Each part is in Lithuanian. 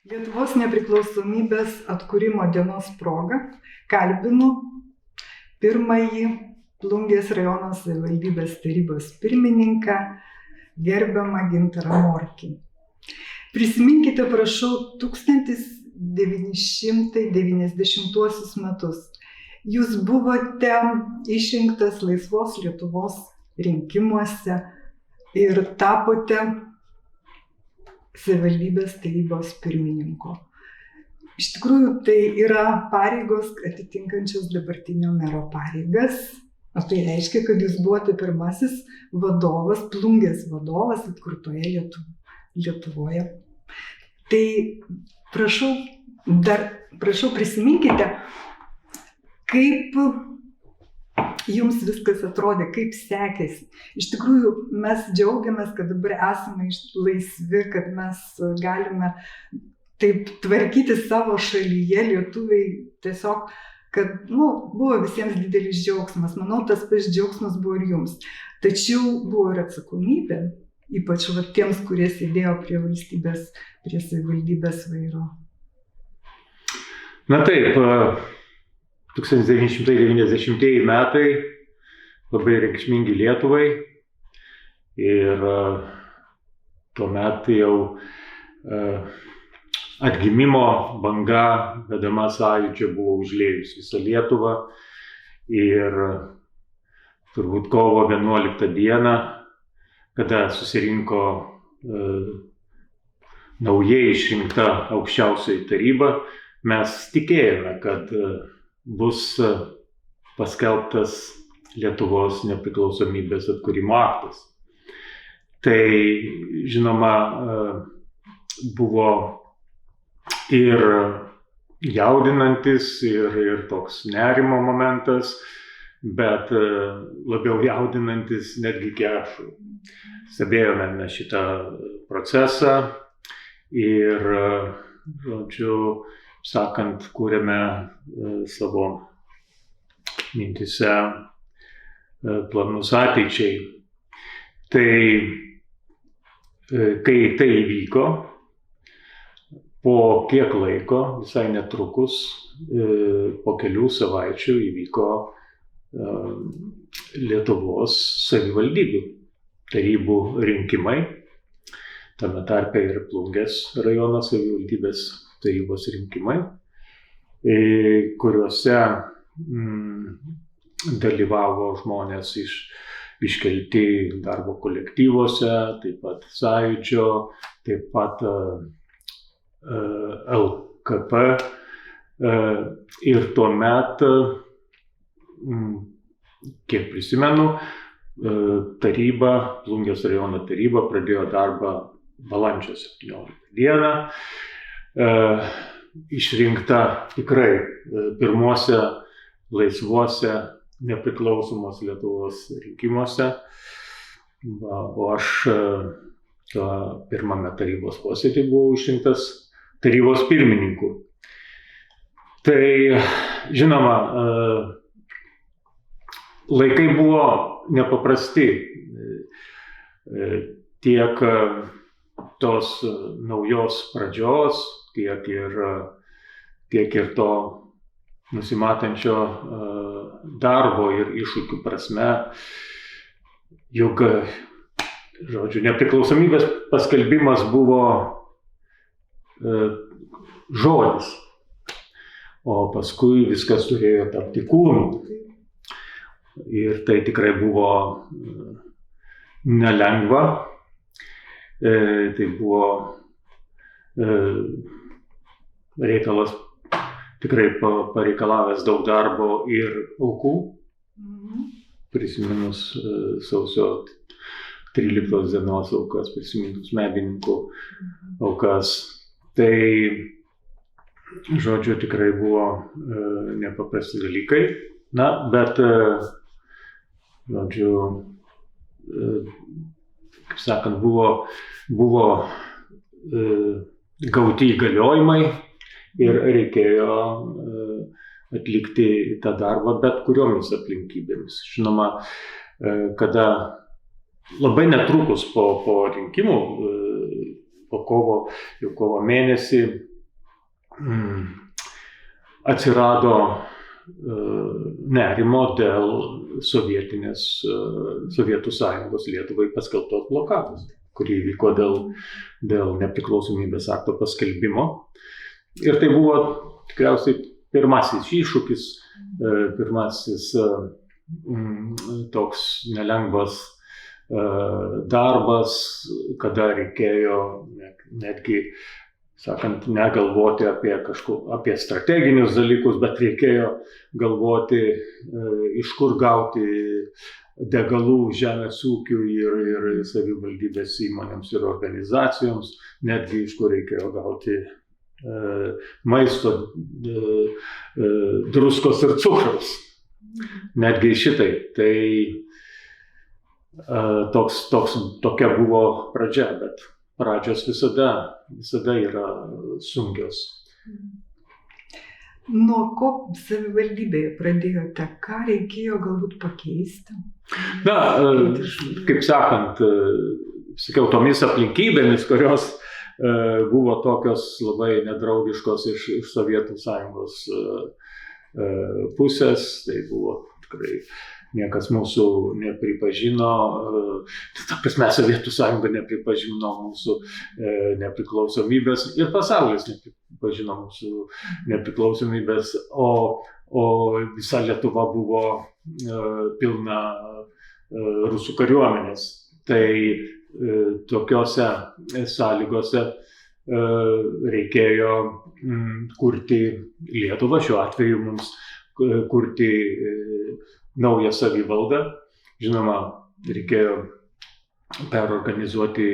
Lietuvos nepriklausomybės atkūrimo dienos proga kalbinu pirmąjį Plungės rajono savivaldybės tarybos pirmininką gerbiamą Gintarą Morkį. Prisiminkite, prašau, 1990 metus. Jūs buvote išrinktas Laisvos Lietuvos rinkimuose ir tapote savivaldybės tarybos pirmininko. Iš tikrųjų, tai yra pareigos atitinkančios dabartinio mero pareigas. O tai reiškia, kad jūs buvote pirmasis vadovas, Plungės vadovas atkurtoje Lietuvoje. Tai prašau prisiminkite, kaip jums viskas atrodė, kaip sekėsi. Iš tikrųjų, mes džiaugiamės, kad dabar esame laisvi, kad mes galime taip tvarkyti savo šalyje, lietuviai tiesiog, kad buvo visiems didelis džiaugsmas. Manau, tas pats džiaugsmas buvo ir jums. Tačiau buvo ir atsakomybė, ypač tiems, kurie sėdėjo prie savivaldybės vairo. Na taip, 1990 metai labai reikšmingi Lietuvai ir tuomet jau atgimimo banga vedama Sąjūdžio buvo užliejus visą Lietuvą ir turbūt kovo 11 dieną, kada susirinko naujai išrinkta aukščiausioji taryba, mes tikėjome, kad bus paskelbtas Lietuvos nepriklausomybės atkūrimo aktas. Tai, žinoma, buvo ir jaudinantis, ir toks nerimo momentas, bet labiau jaudinantis netgi kai aš stebėjome šitą procesą ir, žodžiu, sakant, kūrėme savo mintise planus ateičiai. Tai kai tai įvyko, po kiek laiko, visai netrukus, po kelių savaičių įvyko Lietuvos savivaldybių tarybų rinkimai, tame tarpe ir Plungės rajono savivaldybės tarybos rinkimai, kuriuose dalyvavo žmonės iškelti darbo kolektyvuose, taip pat Sąjūdžio, taip pat LKP. Ir tuomet, kiek prisimenu, Plungės rajono taryba pradėjo darbą balandžio 17 dieną. Išrinkta tikrai pirmuose laisvuose nepriklausomos Lietuvos rinkimuose, o aš pirmame tarybos posėdyje buvau išrinktas tarybos pirmininku. Tai, žinoma, laikai buvo nepaprasti, tiek tos naujos pradžios, tiek ir to nusimatančio darbo ir iššūkių prasme, juk, žodžiu, nepriklausomybės paskelbimas buvo žodis, o paskui viskas turėjo tapti kūnu. Ir tai tikrai buvo nelengva, tai buvo reikalas tikrai pareikalavęs daug darbo ir aukų, prisiminus sausio 13 dienos aukas, prisiminus medininkų aukas. Tai, žodžiu, tikrai buvo nepaprasti dalykai. Na, bet, žodžiu, kaip sakant, buvo gauti įgaliojimai ir reikėjo atlikti tą darbą bet kuriomis aplinkybėmis. Žinoma, kada labai netrukus po rinkimų, po kovo mėnesį atsirado nerimo dėl Sovietų Sąjungos Lietuvai paskelbtos blokados, kuri įvyko dėl nepriklausomybės akto paskelbimo. Ir tai buvo tikriausiai pirmasis iššūkis, pirmasis toks nelengvas darbas, kada reikėjo netgi, sakant, negalvoti apie strateginius dalykus, bet reikėjo galvoti, iš kur gauti degalų žemės ūkiui ir savivaldybės įmonėms ir organizacijoms, netgi iš kur reikėjo gauti maisto, druskos ir cukraus. Netgi šitai. Tai tokia buvo pradžia, bet pradžios visada yra sunkios. Nuo ko savivaldybėje pradėjote? Ką reikėjo galbūt pakeisti? Na, kaip sakant, sakiau, tomis aplinkybėmis, kurios buvo tokios labai nedraugiškos iš Sovietų Sąjungos pusės, tai buvo tikrai niekas mūsų nepripažino, ta prasme, Sovietų Sąjunga nepripažino mūsų nepriklausomybės ir pasaulis nepripažino mūsų nepriklausomybės, o visa Lietuva buvo pilna rusų kariuomenės. Tai tokiose sąlygose reikėjo kurti Lietuvą, šiuo atveju mums kurti naują savivaldą. Žinoma, reikėjo perorganizuoti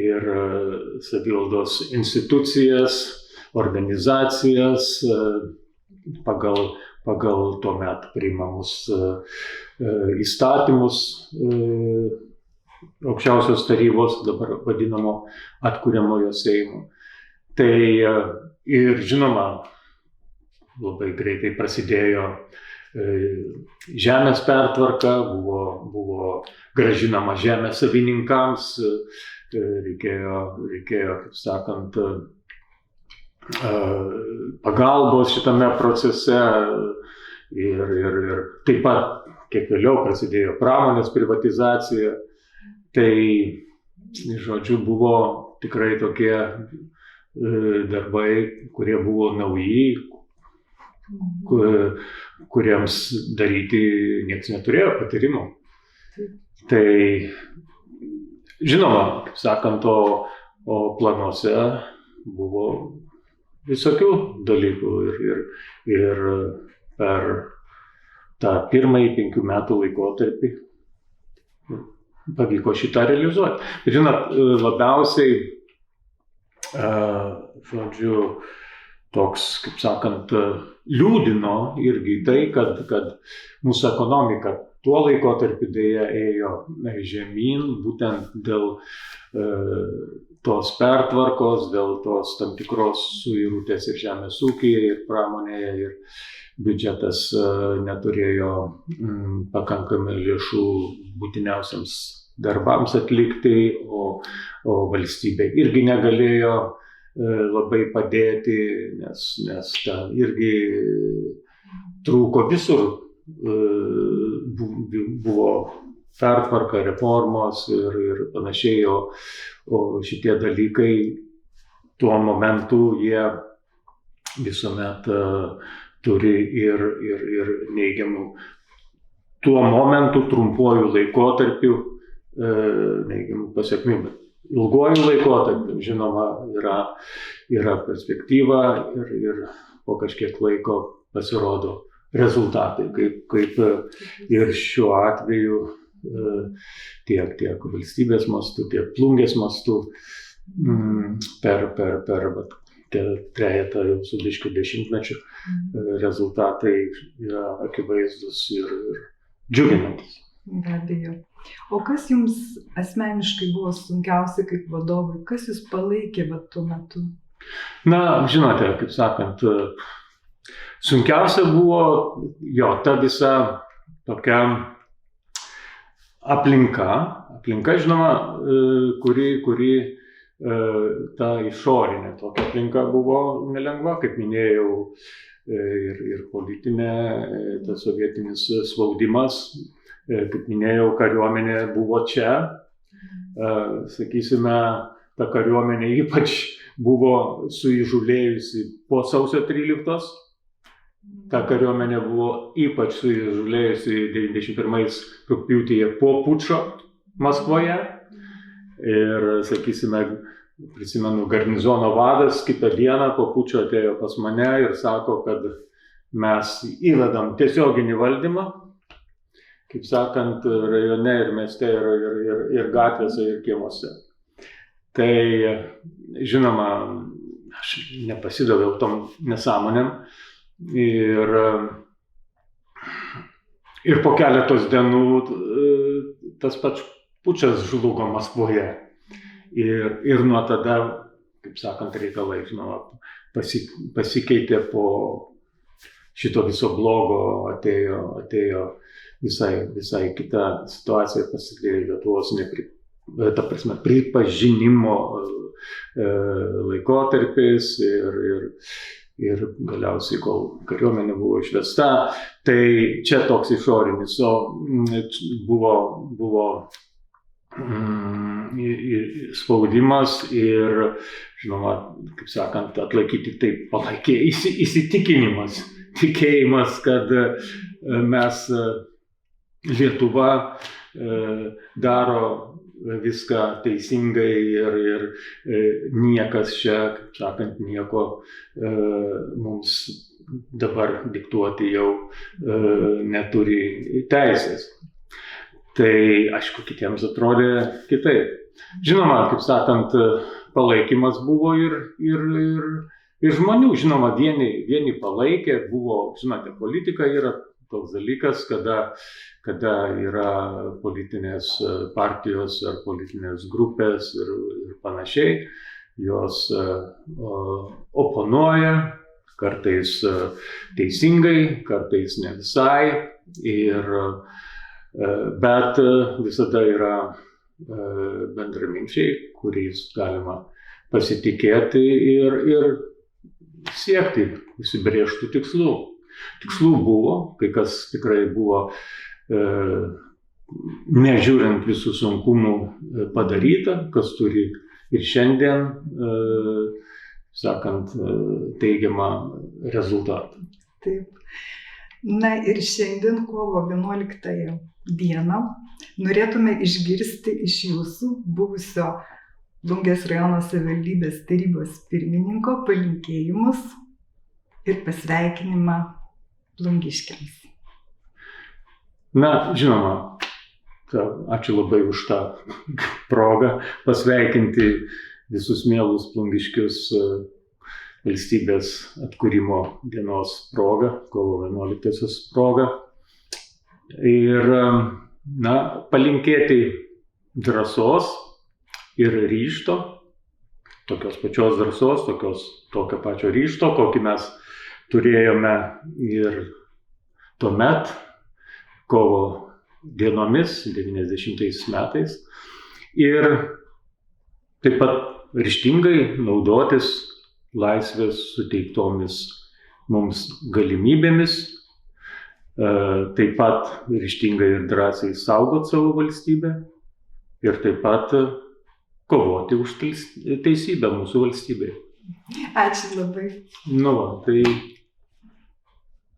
ir savivaldos institucijas, organizacijas pagal tuomet priimamus įstatymus aukščiausios tarybos, dabar vadinamo atkuriamojo Seimo. Tai ir žinoma, labai greitai prasidėjo žemės pertvarka, buvo gražinama žemė savininkams, reikėjo, kaip sakant, pagalbos šitame procese ir taip pat, kiek vėliau prasidėjo pramonės privatizacija. Tai, žodžiu, buvo tikrai tokie darbai, kurie buvo nauji, kuriems daryti niekas neturėjo patyrimo. Tai, žinoma, kaip sakant, o planuose buvo visokių dalykų ir per tą pirmąjį 5 metų laikotarpį pavyko šitą realizuoti. Žinot, labiausiai, žodžiu, toks, kaip sakant, liūdino irgi tai, kad mūsų ekonomika tuo laikotarpiu dėja ėjo žemyn, būtent dėl tos pertvarkos, dėl tos tam tikros suirutės ir žemės ūkyje, ir pramonėje, ir biudžetas neturėjo pakankamai lėšų būtiniausiams darbams atlikti, o valstybė irgi negalėjo labai padėti, nes ten irgi trūko visur, buvo pertvarka, reformos ir panašiai, o šitie dalykai tuo momentu jie visuomet turi ir neigiamų, tuo momentu trumpuoju laikotarpiu neigiamų pasiekmių. Ilguoju laikotarpiu, žinoma, yra perspektyva ir po kažkiek laiko pasirodo rezultatai, kaip ir šiuo atveju tiek valstybės mastu, tiek Plungės mastu per trejetą jau Sudiškių dešimtmečių rezultatai yra akivaizdus ir džiuginantis. Be abejo. O kas jums asmeniškai buvo sunkiausia kaip vadovui? Kas jūs palaikė tuo metu? Na, žinote, kaip sakant, sunkiausia buvo ta visa tokia aplinka, žinoma, kuri ta išorinė tokia aplinka buvo nelengva, kaip minėjau, ir politinė, tas sovietinis spaudimas, kaip minėjau, kariuomenė buvo čia, sakysime, ta kariuomenė ypač buvo suįžūlėjusi po sausio 13. Ta kariuomenė buvo ypač suįžūlėjusi 91 rugpjūtyje po pučo Maskvoje. Ir, sakysime, prisimenu, garnizono vadas kitą dieną po pučo atėjo pas mane ir sako, kad mes įvedam tiesioginį valdymą, kaip sakant, rajone ir mieste ir gatvėse ir kiemuose. Tai, žinoma, aš nepasidaviau tom nesąmonėm ir po keletos dienų tas pats pučas žlugo Maskvoje. Ir nuo tada, kaip sakant, reikalai, žinoma, pasikeitė po šito viso blogo, atėjo visai kita situacija, pasidėjo Lietuvos pripažinimo laikotarpis ir galiausiai, kol kariuomenė buvo išvesta, tai čia toks išorinis, buvo spaudimas ir, žinoma, kaip sakant, atlaikyti taip palaikė įsitikinimas, tikėjimas, kad mes Lietuva daro viską teisingai ir niekas čia, kaip sakant, nieko mums dabar diktuoti jau neturi teisės. Tai, aišku, kitiems atrodė kitaip. Žinoma, kaip sakant, palaikymas buvo ir žmonių, žinoma, vieni palaikė, buvo, žinote, politika yra toks dalykas, kada yra politinės partijos ar politinės grupės ir panašiai, jos oponuoja, kartais teisingai, kartais ne visai, bet visada yra bendraminčiai, kuriais galima pasitikėti ir siekti užsibrėžtų tikslų. Tikslų buvo, kai kas tikrai buvo, nežiūrint visų sunkumų, padaryta, kas turi ir šiandien, sakant, teigiamą rezultatą. Taip. Na ir šiandien, kovo 11 dieną, norėtume išgirsti iš jūsų, buvusio Plungės rajono savivaldybės tarybos pirmininko, palinkėjimus ir pasveikinimą plungiškiams. Na, žinoma, ačiū labai už tą progą pasveikinti visus mielus plungiškius valstybės atkūrimo dienos proga, kovo 11 proga. Ir, na, palinkėti drąsos ir ryžto, tokios pačios drąsos, tokio pačio ryžto, kokį mes turėjome ir tuomet, kovo dienomis, 90 metais. Ir taip pat ryžtingai naudotis laisvės suteiktomis mums galimybėmis, taip pat ryžtingai ir drąsiai saugoti savo valstybę ir taip pat kovoti už teisybę mūsų valstybėje. Ačiū labai. Nu, tai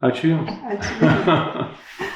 ačiū Jums. Ačiū.